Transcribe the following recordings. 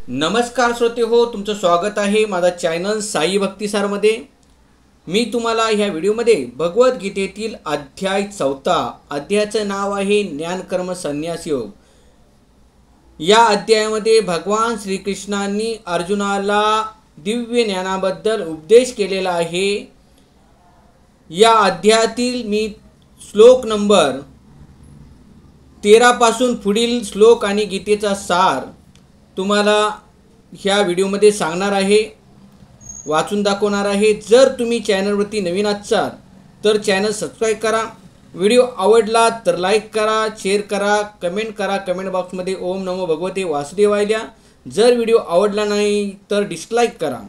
नमस्कार श्रोते हो, तुमचं स्वागत आहे माझा चॅनल साई भक्तिसारमध्ये। मी तुम्हाला ह्या व्हिडिओमध्ये भगवद्गीतेतील अध्याय 4 अध्यायाचं नाव आहे ज्ञानकर्म संन्यास योग। या अध्यायामध्ये भगवान श्रीकृष्णांनी अर्जुनाला दिव्य ज्ञानाबद्दल उपदेश केलेला आहे। या अध्यायातील मी श्लोक नंबर 13 पासून पुढील श्लोक आणि गीतेचा सार तुम्हाला ह्या व्हिडिओमध्ये सांगणार आहे, वाचून दाखवणार आहे। जर तुम्ही चॅनलवरती नवीन असाल तर चॅनल सबस्क्राईब करा। व्हिडिओ आवडला तर लाईक करा, शेअर करा, कमेंट करा। कमेंट बॉक्समध्ये ओम नमो भगवते वासुदेवाय लिहा। जर व्हिडिओ आवडला नाही तर डिसलाईक करा।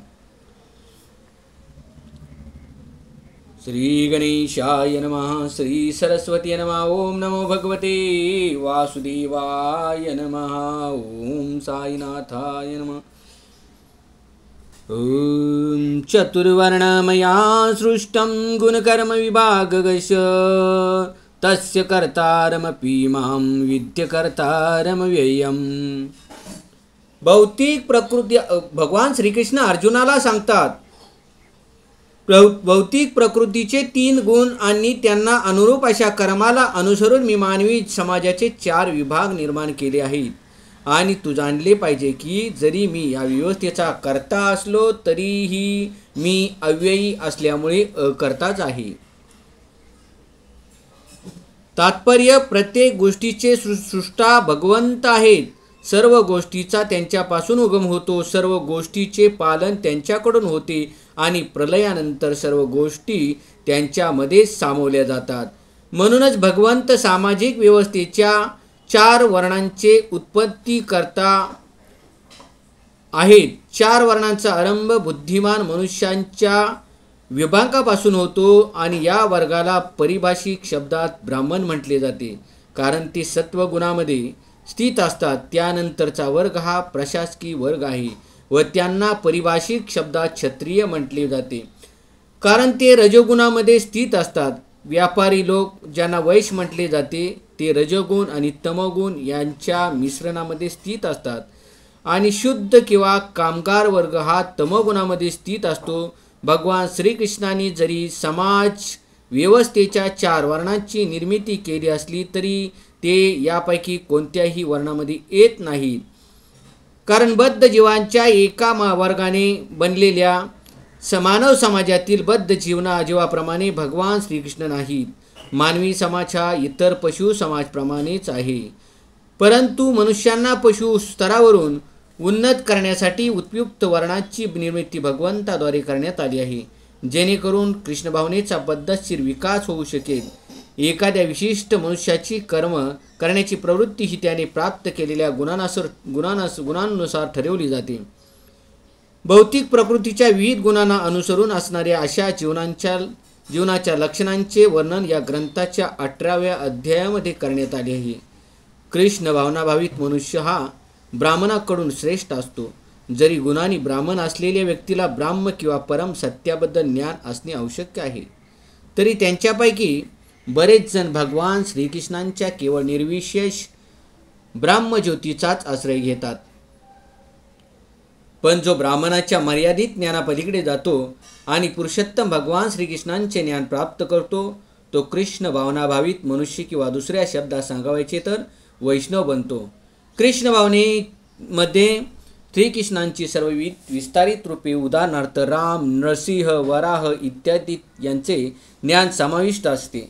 श्री गणेशाय नमः, श्री सरस्वती नमः, ओम नमो भगवते वासुदेवाय नमः, ओम साईनाथाय नमः। ओम चतुर्वर्णमया सृष्टं गुणकर्म विभागगश तस्य कर्तारमपि मां विद्य कर्तारमव्ययम्। भौतिक प्रकृती भगवान श्रीकृष्ण अर्जुनाला सांगतात, भौतिक प्रकृतीचे 3 गुण आणि त्यांना अनुरूप अशा कर्माला अनुसरून मी मानवी समाजाचे 4 विभाग निर्माण केले आहेत। आणि तू जाणले पाहिजे की जरी मी या व्यवस्थेचा कर्ता असलो तरीही मी अव्ययी असल्यामुळे अकर्ताच आहे। तात्पर्य, प्रत्येक गोष्टीचे सृष्टा भगवंत आहेत। सर्व गोष्टीचा त्यांच्यापासून उगम होतो, सर्व गोष्टीचे पालन त्यांच्याकडून होते आणि प्रलयानंतर सर्व गोष्टी त्यांच्यामध्ये सामावल्या जातात। म्हणूनच भगवंत सामाजिक व्यवस्थेच्या 4 वर्णांचे उत्पत्ती करता आहेत। 4 वर्णांचा आरंभ बुद्धिमान मनुष्यांच्या विभागापासून होतो आणि या वर्गाला पारिभाषिक शब्दात ब्राह्मण म्हटले जाते, कारण ते सत्वगुणामध्ये स्थित असतात। त्यानंतरचा वर्ग हा प्रशासकीय वर्ग आहे व त्यांना पारिभाषिक शब्दात क्षत्रिय म्हटले जाते, कारण ते रजोगुणामध्ये स्थित असतात। व्यापारी लोक ज्यांना वैश्य म्हटले जाते ते रजोगुण आणि तमोगुण यांच्या मिश्रणामध्ये स्थित असतात आणि शुद्ध किंवा कामगार वर्ग हा तमोगुणामध्ये स्थित असतो। भगवान श्रीकृष्णाने जरी समाज व्यवस्थेच्या 4 वर्णांची निर्मिती केली असली तरी ते यापैकी कोणत्याही वर्णामध्ये येत नाहीत, कारण बद्ध जीवांच्या एका वर्गाने बनलेल्या मानव समाजातील बद्ध जीवाप्रमाणे भगवान श्रीकृष्ण नाहीत। मानवी समाज हा इतर पशु समाजप्रमाणेच आहे, परंतु मनुष्यांना पशु स्तरावरून उन्नत करण्यासाठी उपयुक्त वर्णाची निर्मिती भगवंताद्वारे करण्यात आली आहे, जेणेकरून कृष्ण भावनेचा पद्धतशीर विकास होऊ शकेल। एखाद्या विशिष्ट मनुष्याची कर्म करण्याची प्रवृत्ती ही त्याने प्राप्त केलेल्या गुणांनुसार ठरवली जाते। भौतिक प्रकृतीच्या विविध गुणांना अनुसरून असणाऱ्या अशा जीवनाच्या लक्षणांचे वर्णन या ग्रंथाच्या 18व्या अध्यायामध्ये करण्यात आले आहे। कृष्ण भावनाभावित मनुष्य हा ब्राह्मणाकडून श्रेष्ठ असतो। जरी गुणांनी ब्राह्मण असलेल्या व्यक्तीला ब्राह्म किंवा परम सत्याबद्दल ज्ञान असणे आवश्यक आहे, तरी त्यांच्यापैकी बरेच जण भगवान श्रीकृष्णांच्या केवळ निर्विशेष ब्राह्मज्योतीचाच आश्रय घेतात। पण जो ब्राह्मणाच्या मर्यादित ज्ञानापलीकडे जातो आणि पुरुषोत्तम भगवान श्रीकृष्णांचे ज्ञान प्राप्त करतो तो कृष्ण भावनाभावित मनुष्य किंवा दुसऱ्या शब्दात सांगायचे तर वैष्णव बनतो। कृष्ण भावनेमध्ये श्रीकृष्णांची सर्व विस्तारित रूपे, उदाहरणार्थ राम, नरसिंह, वराह इत्यादी यांचे ज्ञान समाविष्ट असते।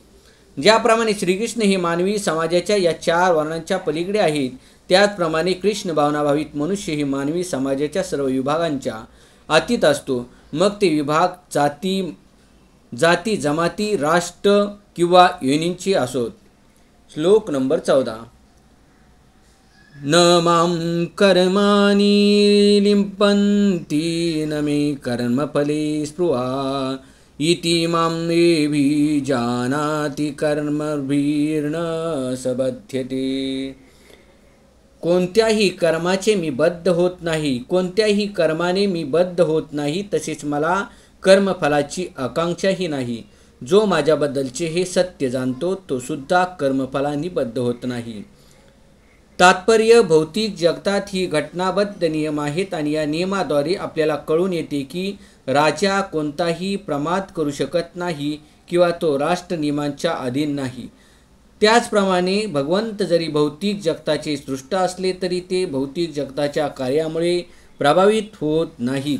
ज्याप्रमाणे श्रीकृष्ण हे मानवी समाजाच्या या 4 वर्णांच्या पलीकडे आहेत, त्याचप्रमाणे कृष्ण भावनाभावित मनुष्य ही मानवी समाजाच्या सर्व विभागांच्या अतीत असतो, मग ते विभाग जाती जमाती, राष्ट्र किंवा योनींचे असोत। श्लोक नंबर 14। न मां कर्माणि लिम्पन्ति न मे कर्मफले स्पृहा इति मां जानाति कर्मभिर्न सबध्यते। कोणत्याही कर्माचे मी बद्ध होत नाही, कोणत्याही कर्माने मी बद्ध होत नाही, तसेच मला कर्मफलाची आकांक्षाही नाही। जो माझ्याबद्दलचे हे सत्य जाणतो तो सुद्धा कर्मफलांनी बद्ध होत नाही। तात्पर्य, भौतिक जगतात ही घटनाबद्ध नियम आहेत आणि या नियमाद्वारे आपल्याला कळून येते की राजा कोणताही प्रमाद करू शकत नाही किंवा तो राष्ट्र नियमांच्या अधीन नाही. त्याचप्रमाणे भगवंत जरी भौतिक जगताचे सृष्टा असले तरी ते भौतिक जगताच्या कार्यामुळे प्रभावित होत नाहीत.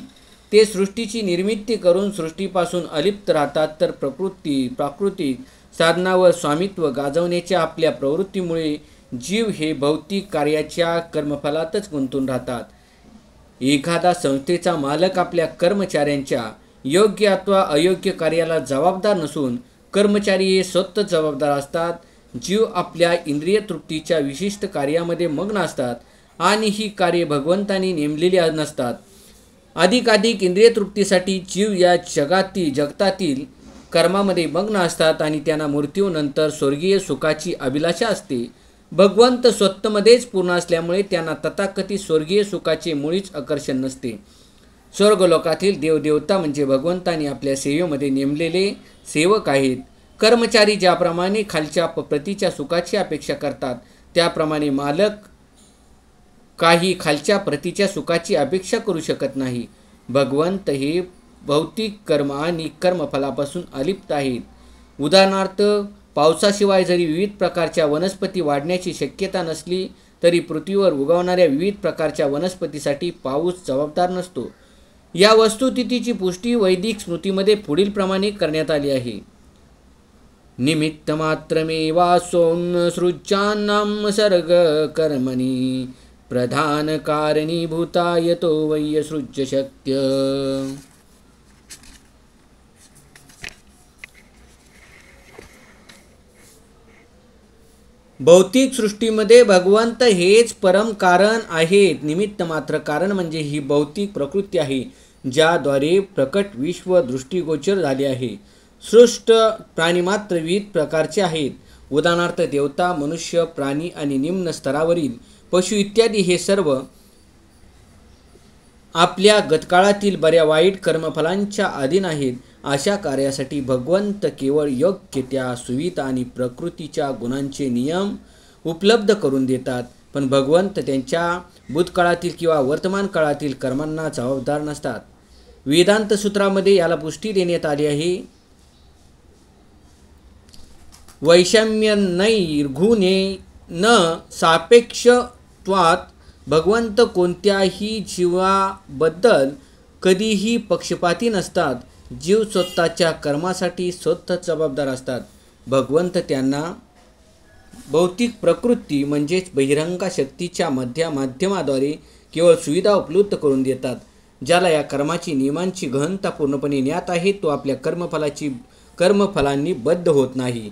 ते सृष्टीची निर्मिती करून सृष्टीपासून अलिप्त राहतात, तर प्राकृतिक साधनावर स्वामित्व गाजवण्याच्या आपल्या प्रवृत्तीमुळे जीव हे भौतिक कार्याच्या कर्मफलातच गुंतून राहतात. एखादा संस्थेचा मालक आपल्या कर्मचाऱ्यांच्या योग्य अथवा अयोग्य कार्याला जबाबदार नसून कर्मचारी हे स्वतः जबाबदार असतात. जीव आपल्या इंद्रिय तृप्तीच्या विशिष्ट कार्यामध्ये मग्न असतात आणि ही कार्ये भगवंतांनी नेमलेली नसतात. अधिकाधिक इंद्रिय तृप्तीसाठी जीव या जगतातील कर्मामध्ये मग्न असतात आणि त्यांना मृत्यूनंतर स्वर्गीय सुखाची अभिलाषा असते. भगवंत स्वतःमध्येच पूर्ण असल्यामुळे त्यांना तथाकथित स्वर्गीय सुखाचे मुळीच आकर्षण नसते. स्वर्गलोकातील देवदेवता म्हणजे भगवंतांनी आपल्या सेवेमध्ये नेमलेले सेवक आहेत. कर्मचारी ज्याप्रमाणे खालच्या प्रतीच्या सुखाची अपेक्षा करतात, त्याप्रमाणे मालक काही खालच्या प्रतीच्या सुखाची अपेक्षा करू शकत नाही. भगवंत हे भौतिक कर्म आणि कर्मफलापासून अलिप्त आहेत. उदाहरणार्थ, पावसाशिवाय जरी विविध प्रकारच्या वनस्पती वाढण्याची शक्यता नसली तरी पृथ्वीवर उगवणाऱ्या विविध प्रकारच्या वनस्पतीसाठी पाऊस जबाबदार नसतो. या वस्तुस्थितीची पुष्टी वैदिक स्मृतीमध्ये पुढील प्रमाणे करण्यात आली आहे. निमित्तमात्रमेवासोऽन्सृज्यानां सर्ग कर्मणि प्रधान कारणीभूता यतो वै सृज्य शक्य. भौतिक सृष्टीमध्ये भगवंत हेच परम कारण आहेत. निमित्त मात्र कारण म्हणजे ही भौतिक प्रकृती आहे ज्याद्वारे प्रकट विश्व दृष्टीगोचर झाले आहे. सृष्ट प्राणी मात्र विविध प्रकारचे आहेत. उदाहरणार्थ, देवता, मनुष्य, प्राणी आणि निम्न स्तरावरील पशु इत्यादी हे सर्व आपल्या गतकाळातील बऱ्या वाईट कर्मफलांच्या अधीन आहेत. अशा कार्यासाठी भगवंत केवळ योग्य त्या सुविधा आणि प्रकृतीच्या गुणांचे नियम उपलब्ध करून देतात, पण भगवंत त्यांच्या भूतकाळातील किंवा वर्तमान काळातील कर्मांना जबाबदार नसतात. वेदांत सूत्रामध्ये याला पुष्टी देण्यात आली आहे. वैषम्यनैर्गुणे न सापेक्षत्वात्. भगवंत कोणत्याही जीवाबद्दल कधीही पक्षपाती नसतात. जीव स्वतःच्या कर्मासाठी स्वतः जबाबदार असतात. भगवंत त्यांना भौतिक प्रकृती म्हणजेच बहिरंग शक्तीच्या माध्यमाद्वारे केवळ सुविधा उपलब्ध करून देतात. ज्याला या कर्माची नियमांची गहनता पूर्णपणे ज्ञात आहे तो आपल्या कर्मफलांनी बद्ध होत नाही.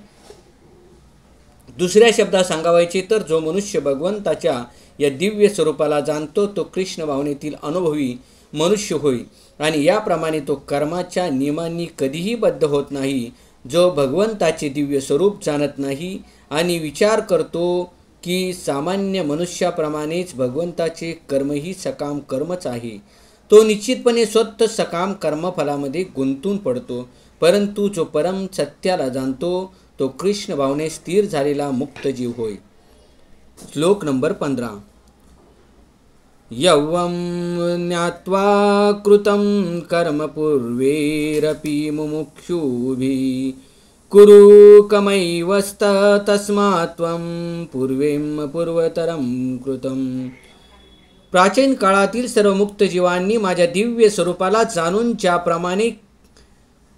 दुसऱ्या शब्दात सांगायचे तर जो मनुष्य भगवंताच्या या दिव्य स्वरूपाला जाणतो तो कृष्ण भावनेतील अनुभवी मनुष्य होय आणि याप्रमाणे तो कर्माच्या नियमांनी कधीही बद्ध होत नाही. जो भगवंताचे दिव्य स्वरूप जाणत नाही आणि विचार करतो की सामान्य मनुष्याप्रमाणेच भगवंताचे कर्मही सकाम कर्मच आहे, तो निश्चितपणे स्वतः सकाम कर्मफलामध्ये गुंतून पडतो. परंतु जो परम सत्याला जाणतो तो कृष्ण भावने स्थिर झालेला मुक्त जीव होय. श्लोक नंबर 15. यौवं ज्ञात्वा कृतं कर्म पूर्वेरपि मुमुक्षुभिः कुरु कमैवस्त तस्मात् त्वं पूर्वें पूर्वतरं कृतं. प्राचीन काळातील सर्व मुक्त जीवांनी माझ्या दिव्य स्वरूपाला जाणून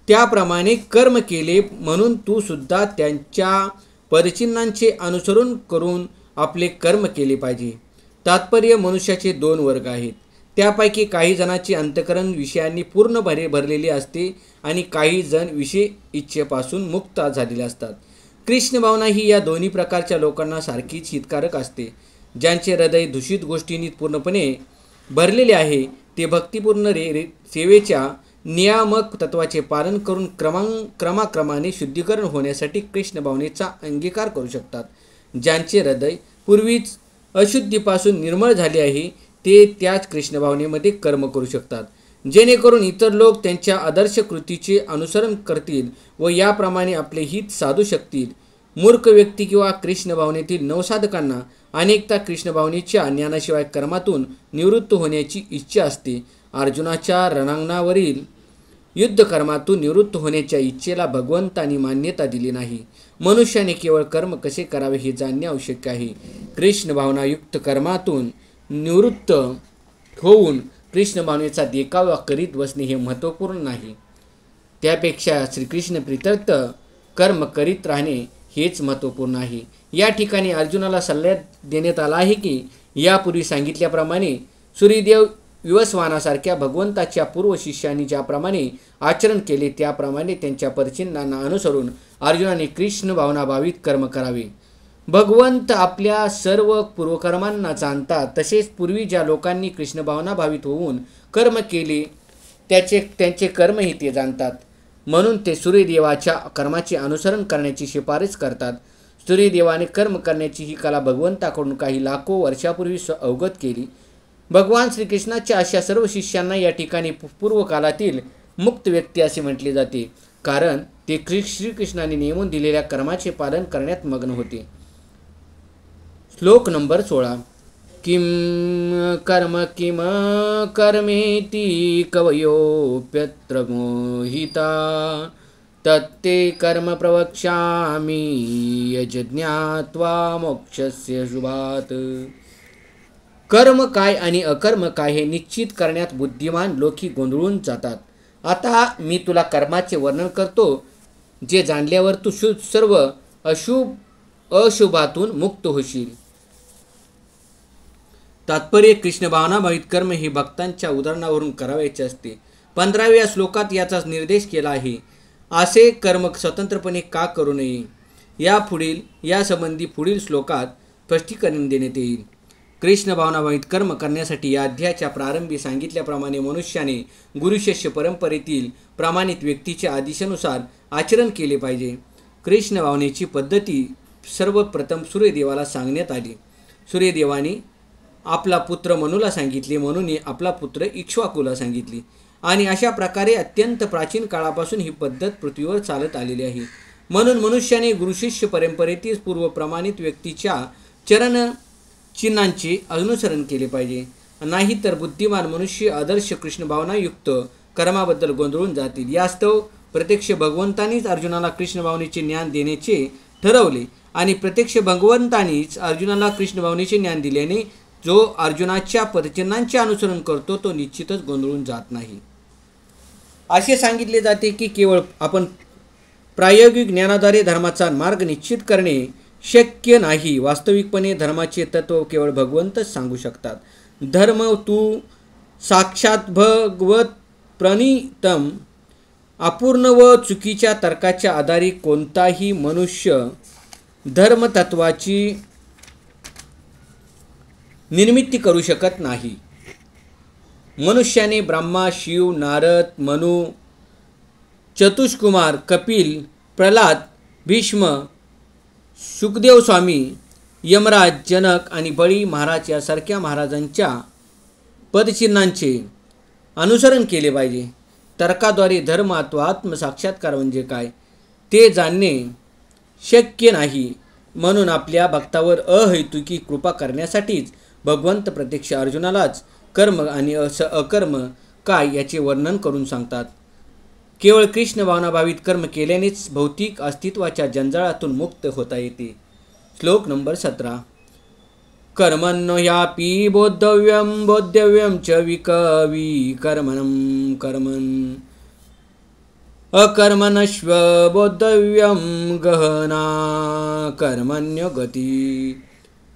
त्याप्रमाणे कर्म केले, म्हणून तू सुद्धा त्यांच्या पदचिन्हांचे अनुसरण करून आपले कर्म केले पाहिजे. तात्पर्य, मनुष्याचे 2 वर्ग आहेत. त्यापैकी काही जणांचे अंतःकरण विषयांनी पूर्ण भरलेले असते आणि काही जण विषय इच्छेपासून मुक्त झालेले असतात. कृष्ण भावना ही या दोन्ही प्रकारच्या लोकांना सारखीच हितकारक असते. ज्यांचे हृदय दूषित गोष्टींनी पूर्णपणे भरलेले आहे ते भक्तिपूर्ण सेवेच्या नियामक तत्वाचे पालन करून क्रमाक्रमाने शुद्धीकरण होण्यासाठी कृष्ण भावनेचा अंगीकार करू शकतात. ज्यांचे हृदय पूर्वीच अशुद्धीपासून निर्मळ झाले आहे ते त्याच कृष्ण भावनेमध्ये कर्म करू शकतात, जेणेकरून इतर लोक त्यांच्या आदर्श कृतीचे अनुसरण करतील व याप्रमाणे आपले हित साधू शकतील. मूर्ख व्यक्ती किंवा कृष्ण भावनेतील नवसाधकांना अनेकदा कृष्ण भावनेच्या ज्ञानाशिवाय कर्मातून निवृत्त होण्याची इच्छा असते. अर्जुनाच्या रणांगणावरील युद्धकर्मातून निवृत्त होण्याच्या इच्छेला भगवंतांनी मान्यता दिली नाही. मनुष्याने केवळ कर्म कसे करावे हे जाणणे आवश्यक आहे. कृष्ण भावनायुक्त कर्मातून निवृत्त होऊन कृष्ण भावनेचा देखावा करीत बसणे हे महत्त्वपूर्ण नाही. त्यापेक्षा श्रीकृष्ण प्रीत्यर्थ कर्म करीत राहणे हेच महत्त्वपूर्ण आहे. या ठिकाणी अर्जुनाला सल्ला देण्यात आला आहे की यापूर्वी सांगितल्याप्रमाणे सूर्यदेव विवस्वानासारख्या भगवंताच्या पूर्व शिष्यांनी ज्याप्रमाणे आचरण केले त्याप्रमाणे त्यांच्या परिचिन्नांना अनुसरून अर्जुनाने कृष्ण भावनाभावित कर्म करावे. भगवंत आपल्या सर्व पूर्वकर्मांना जाणतात. तसेच पूर्वी ज्या लोकांनी कृष्ण भावनाभावित होऊन कर्म केले त्यांचे कर्मही ते जाणतात. म्हणून ते सूर्यदेवाच्या कर्माचे अनुसरण करण्याची शिफारस करतात. सूर्यदेवाने कर्म करण्याची ही कला भगवंताकडून काही लाखो वर्षापूर्वी अवगत केली. भगवान श्रीकृष्णाच्या अशा सर्व शिष्यांना या ठिकाणी पूर्वकालातील मुक्त व्यक्ती असे म्हटले जाते, कारण ते श्रीकृष्णाने नेमून दिलेल्या कर्माचे पालन करण्यात मग्न होते. श्लोक नंबर 16. किम कर्म कर्मेति कवयोप्यत्र मोहिता तत्ते कर्म प्रवक्ष्यामि यज्ञात्वा मोक्षस्य शुभात्. कर्म काय आणि अकर्म काय हे निश्चित करण्यात बुद्धिमान लोक गोंधळून जातात. आता मी तुला कर्माचे वर्णन करतो, जे जाणल्यावर तू सर्व अशुभातून मुक्त होशील. तात्पर्य कृष्ण भावनाभावित कर्म हे भक्तांच्या उदाहरणावरून करावयाचे असते. 15व्या श्लोकात याचा निर्देश केला आहे. असे कर्म स्वतंत्रपणे का करू नये यासंबंधी पुढील श्लोकात स्पष्टीकरण देण्यात येईल. कृष्ण भावनाभावित कर्म करण्यासाठी या अध्यायाच्या प्रारंभी सांगितल्याप्रमाणे मनुष्याने गुरुशिष्य परंपरेतील प्रमाणित व्यक्तीच्या आदेशानुसार आचरण केले पाहिजे. कृष्ण भावनेची पद्धती सर्वप्रथम सूर्यदेवाला सांगण्यात आली. सूर्यदेवाने आपला पुत्र मनूला सांगितले, मनूने आपला पुत्र इक्ष्वाकूला सांगितली आणि अशा प्रकारे अत्यंत प्राचीन काळापासून ही पद्धत पृथ्वीवर चालत आलेली आहे. म्हणून मनुष्याने गुरुशिष्य परंपरेतील पूर्व प्रमाणित व्यक्तीच्या चरण चिन्हांचे अनुसरण केले पाहिजे. नाहीतर बुद्धिमान मनुष्य आदर्श कृष्ण भावनायुक्त कर्माबद्दल गोंधळून जातील. यास्तव प्रत्यक्ष भगवंतांनीच अर्जुनाला कृष्ण भावनेचे ज्ञान देण्याचे ठरवले आणि प्रत्यक्ष भगवंतांनीच अर्जुनाला कृष्ण भावनेचे ज्ञान दिल्याने जो अर्जुनाच्या पदचिन्हांचे अनुसरण करतो तो निश्चितच गोंधळून जात नाही. असे सांगितले जाते की केवळ आपण प्रायोगिक ज्ञानाद्वारे धर्माचा मार्ग निश्चित करणे शक्य नाही. वास्तविकपणे धर्माचे तत्व केवळ भगवंतच सांगू शकतात. धर्म तू साक्षात भगवत प्रणीतम. अपूर्ण व चुकीच्या तर्काच्या आधारे कोणताही मनुष्य धर्मतत्वाची निर्मिती करू शकत नाही. मनुष्याने ब्रह्मा, शिव, नारद, मनु, चतुष्कुमार, कपिल, प्रल्हाद, भीष्म, सुखदेव स्वामी, यमराज, जनक आणि बळी महाराज यासारख्या महाराजांच्या पदचिन्हांचे अनुसरण केले पाहिजे. तर्काद्वारे धर्म अथवा आत्मसाक्षात्कार म्हणजे काय ते जाणणे शक्य नाही. म्हणून आपल्या भक्तावर अहैतुकी कृपा करण्यासाठीच भगवंत प्रत्यक्ष अर्जुनालाच कर्म आणि अकर्म काय याचे वर्णन करून सांगतात. केवळ कृष्ण भावनाभावित कर्म केल्यानेच भौतिक अस्तित्वाच्या जंजाळातून मुक्त होता येते. श्लोक नंबर 17. कर्मण्यो ह्यापि बोद्धव्यम च विकर्मणं कर्मन् अकर्मणश्व बोद्धव्यम गहना कर्मण्यो गती.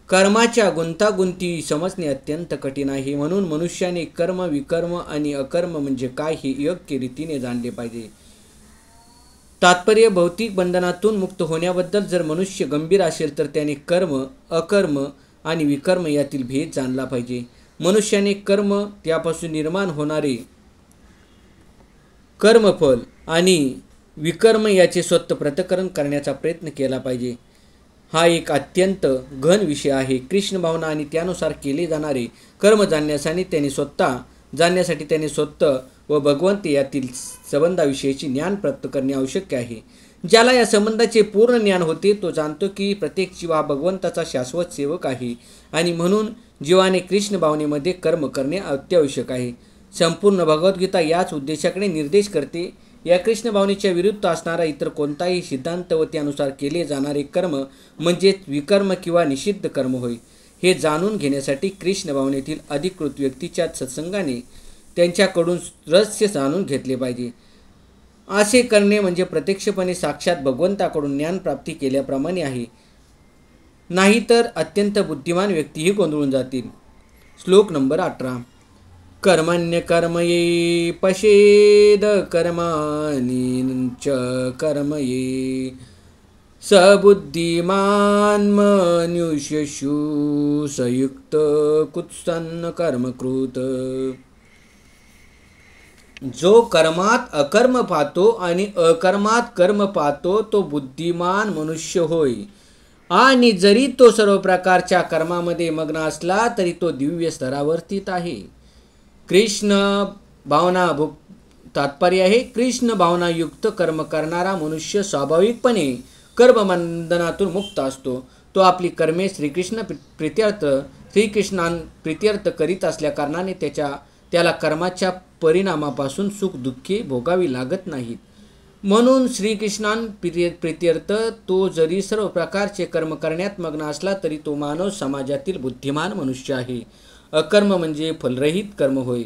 कर्माच्या गुंतागुंती समजणे अत्यंत कठीण आहे. म्हणून मनुष्याने कर्म, विकर्म आणि अकर्म म्हणजे काय हे योग्य रीतीने जाणले पाहिजे. तात्पर्य भौतिक बंधनातून मुक्त होण्याबद्दल जर मनुष्य गंभीर असेल तर त्याने कर्म, अकर्म आणि विकर्म यातील भेद जाणला पाहिजे. मनुष्याने कर्म, त्यापासून निर्माण होणारे कर्मफल आणि विकर्म याचे स्वतः पृथक्करण करण्याचा प्रयत्न केला पाहिजे. हा एक अत्यंत गहन विषय आहे. कृष्ण भावना आणि त्यानुसार केले जाणारे कर्म जाणण्यासाठी त्याने स्वतः व भगवंत यातील संबंधाविषयीचे ज्ञान प्राप्त करणे आवश्यक आहे. ज्याला या संबंधाचे पूर्ण ज्ञान होते तो जाणतो की प्रत्येक जीव हा भगवंताचा शाश्वत सेवक आहे आणि म्हणून जीवाने कृष्ण भावनेमध्ये कर्म करणे अत्यावश्यक आहे. संपूर्ण भगवद्गीता याच उद्देशाकडे निर्देश करते. या कृष्ण भावनेच्या विरुद्ध असणारा इतर कोणताही सिद्धांत व त्यानुसार केले जाणारे कर्म म्हणजेच विकर्म किंवा निषिद्ध कर्म होय. हे जाणून घेण्यासाठी कृष्ण भावनेतील अधिकृत व्यक्तीच्या सत्संगाने त्यांच्याकडून रहस्य जाणून घेतले पाहिजे. असे करणे म्हणजे प्रत्यक्षपणे साक्षात भगवंताकडून ज्ञानप्राप्ती केल्याप्रमाणे आहे. नाहीतर अत्यंत बुद्धिमान व्यक्तीही गोंधळून जातील. श्लोक नंबर 18. कर्मण्य कर्मये पशेद कर्माणि च कर्मये सबुद्धिमान मनुष्यषु संयुक्त कुत्सन्न कर्मकृत. जो कर्मात अकर्म पाहतो आणि अकर्मात कर्म पाहतो तो बुद्धिमान मनुष्य होय. आणि जरी तो सर्व प्रकारच्या कर्मामध्ये मग्न असला तरी तो दिव्य स्तरावर्तीत आहे. कृष्ण भावना तात्पर्य आहे कृष्ण भावनायुक्त कर्म करणारा मनुष्य स्वाभाविकपणे कर्मबंधनातून मुक्त असतो. तो आपली कर्मे श्रीकृष्णां प्रित्यर्थ करीत असल्या कारणाने त्याला कर्माच्या परिणामापासून सुख दुःखे भोगावी लागत नाहीत. म्हणून श्रीकृष्णां प्रित्यर्थ तो जरी सर्व प्रकारचे कर्म करण्यात मग्न असला तरी तो मानव समाजातील बुद्धिमान मनुष्य आहे. अकर्म म्हणजे फलरहित कर्म होय.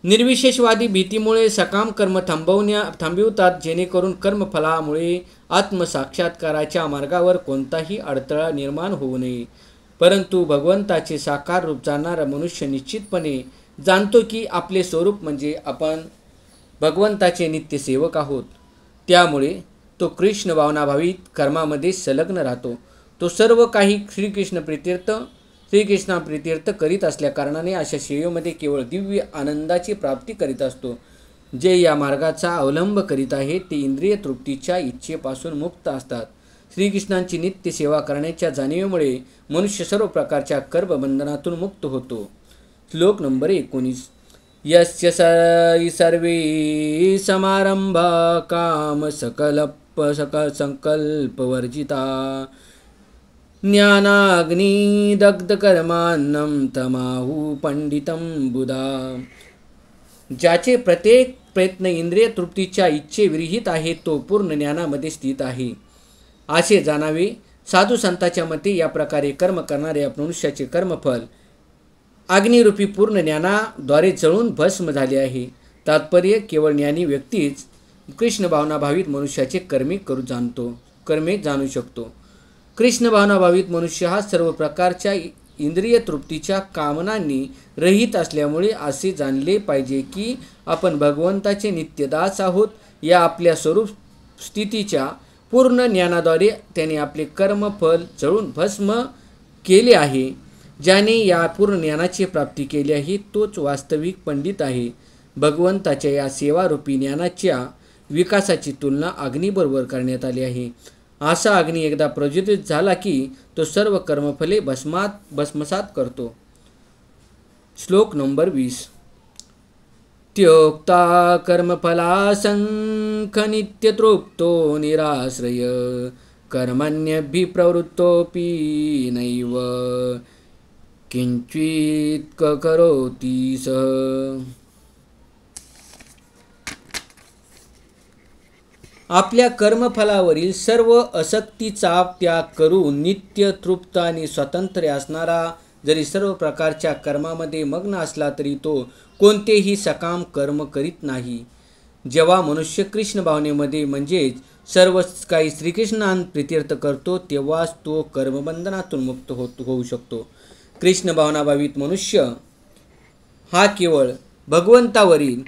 निर्विशेषवादी भीतीमुळे सकाम कर्म थांबवितात जेणेकरून कर्मफलामुळे आत्मसाक्षात्काराच्या मार्गावर कोणताही अडथळा निर्माण होऊ नये. परंतु भगवंताचे साकार रूप जाणणारा मनुष्य निश्चितपणे जाणतो की आपले स्वरूप म्हणजे आपण भगवंताचे नित्य सेवक आहोत. त्यामुळे तो कृष्ण भावनाभावित कर्मामध्ये संलग्न राहतो. तो सर्व काही श्रीकृष्णाप्रित्यर्थ करीत असल्या कारणाने अशा सेवेमध्ये केवळ दिव्य आनंदाची प्राप्ती करीत असतो. जे या मार्गाचा अवलंब करीत आहेत ते इंद्रिय तृप्तीच्या इच्छेपासून मुक्त असतात. श्रीकृष्णांची नित्य सेवा करण्याच्या जाणीवेमुळे मनुष्य सर्व प्रकारच्या कर्मबंधनातून मुक्त होतो. श्लोक नंबर 19. यस्य सर्वे समारंभा काम संकल्पवर्जिता ज्ञानाग्नि दग्ध कर्मान्नं तमाहु पंडितं बुधा. ज्याचे प्रत्येक प्रयत्न इंद्रिय तृप्तीच्या इच्छेविरहित आहे तो पूर्ण ज्ञानामध्ये स्थित आहे असे जाणावे. साधू संतांच्या मते या प्रकारे कर्म करणाऱ्या मनुष्याचे कर्मफल अग्निरूपी पूर्ण ज्ञानाद्वारे जळून भस्म झाले आहे. तात्पर्य केवळ ज्ञानी व्यक्तीच कृष्ण भावनाभावित मनुष्याचे कर्मे जाणू शकतो. कृष्ण भावनाभावित मनुष्य हा सर्व प्रकारच्या इंद्रिय तृप्तीच्या कामनांनी रहित असल्यामुळे असे जाणले पाहिजे की आपण भगवंताचे नित्यदास आहोत. या आपल्या स्वरूप स्थितीच्या पूर्ण ज्ञानाद्वारे त्याने आपले कर्मफल जळून भस्म केले आहे. ज्याने या पूर्ण ज्ञानाची प्राप्ती केली आहे तोच वास्तविक पंडित आहे. भगवंताच्या या सेवारूपी ज्ञानाच्या विकासाची तुलना अग्नीबरोबर करण्यात आली आहे. असा अग्नी एकदा प्रज्वलित झाला की तो सर्व कर्मफले भस्मसात करतो. श्लोक नंबर 20. त्योक्ता कर्मफलासंख नित्यतृप्तो निराश्रय कर्मण्यभिप्रवृत्तोऽपि नैव किंचित् करोति सः. आपल्या कर्मफलावरील सर्व आसक्तीचा त्याग करून नित्य तृप्त आणि स्वतंत्र असणारा जरी सर्व प्रकारच्या कर्मामध्ये मग्न असला तरी तो कोणतेही सकाम कर्म करीत नाही. जेव्हा मनुष्य कृष्ण भावनेमध्ये म्हणजेच सर्व काही श्रीकृष्णांप्रित्यर्थ करतो तेव्हाच तो कर्मबंधनातून मुक्त होऊ शकतो. कृष्ण भावनाभावित मनुष्य हा केवळ भगवंतावरील